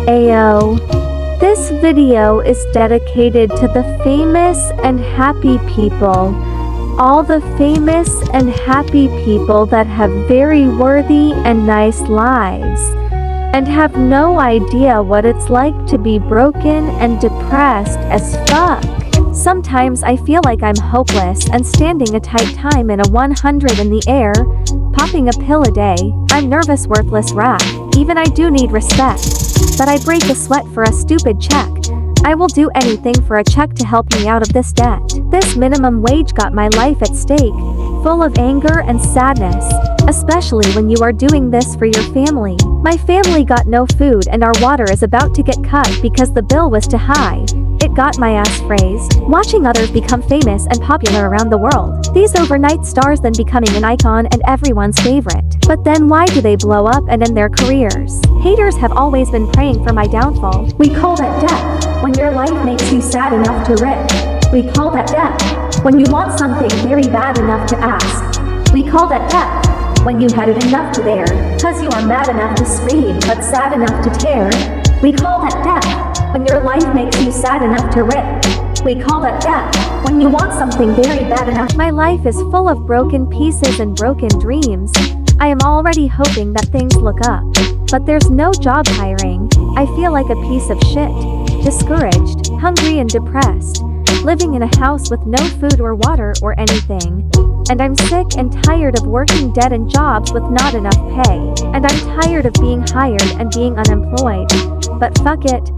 Ayo. This video is dedicated to the famous and happy people. All the famous and happy people that have very worthy and nice lives, and have no idea what it's like to be broken and depressed as fuck. Sometimes I feel like I'm hopeless and standing a tight time in a 100 in the air, popping a pill a day. I'm nervous, worthless rat. Even I do need respect, but I break a sweat for a stupid check. I will do anything for a check to help me out of this debt. This minimum wage got my life at stake, full of anger and sadness, especially when you are doing this for your family. My family got no food and our water is about to get cut because the bill was too high. It got my ass phrased. Watching others become famous and popular around the world. These overnight stars then becoming an icon and everyone's favorite. But then why do they blow up and end their careers? Haters have always been praying for my downfall. We call that death, when your life makes you sad enough to rip. We call that death, when you want something very bad enough to ask. We call that death, when you had it enough to bear, cause you are mad enough to scream but sad enough to tear. We call that death, when your life makes you sad enough to rip. We call that death, when you want something very bad enough. My life is full of broken pieces and broken dreams. I am already hoping that things look up, but there's no job hiring. I feel like a piece of shit, discouraged, hungry and depressed, living in a house with no food or water or anything. And I'm sick and tired of working dead-end jobs with not enough pay. And I'm tired of being hired and being unemployed. But fuck it.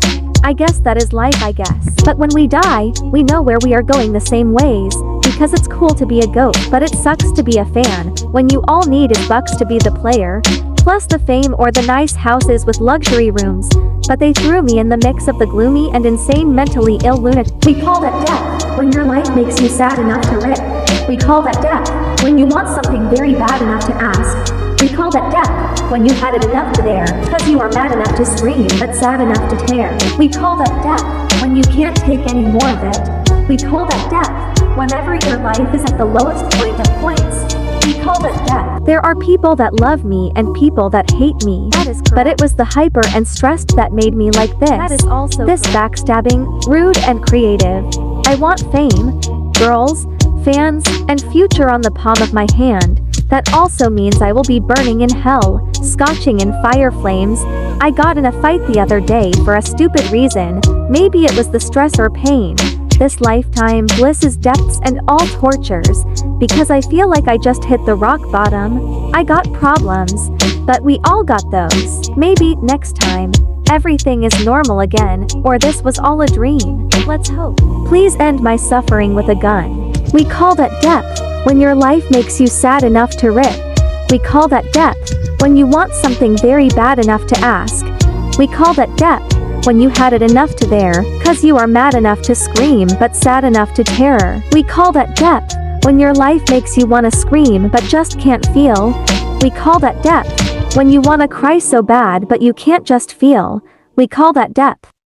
I guess that is life, I guess. But when we die, we know where we are going the same ways, because it's cool to be a goat, but it sucks to be a fan, when you all need is bucks to be the player, plus the fame or the nice houses with luxury rooms. But they threw me in the mix of the gloomy and insane mentally ill lunatic. We call that death, when your life makes you sad enough to rip. We call that death, when you want something very bad enough to ask. We call that death, when you had it enough to bear, cause you are mad enough to scream but sad enough to tear. We call that death, when you can't take any more of it. We call that death, whenever your life is at the lowest point of points. We call that death. There are people that love me and people that hate me. That is correct. But it was the hyper and stressed that made me like this. That is also this backstabbing, rude and creative. I want fame, girls, fans, and future on the palm of my hand. That also means I will be burning in hell, scorching in fire flames. I got in a fight the other day for a stupid reason. Maybe it was the stress or pain. This lifetime, bliss's depths and all tortures, because I feel like I just hit the rock bottom. I got problems, but we all got those. Maybe next time, everything is normal again, or this was all a dream. Let's hope. Please end my suffering with a gun. We call that depth, when your life makes you sad enough to rip. We call that depth, when you want something very bad enough to ask. We call that depth, when you had it enough to bear, cause you are mad enough to scream but sad enough to terror. We call that depth, when your life makes you wanna scream but just can't feel. We call that depth, when you wanna cry so bad but you can't just feel. We call that depth.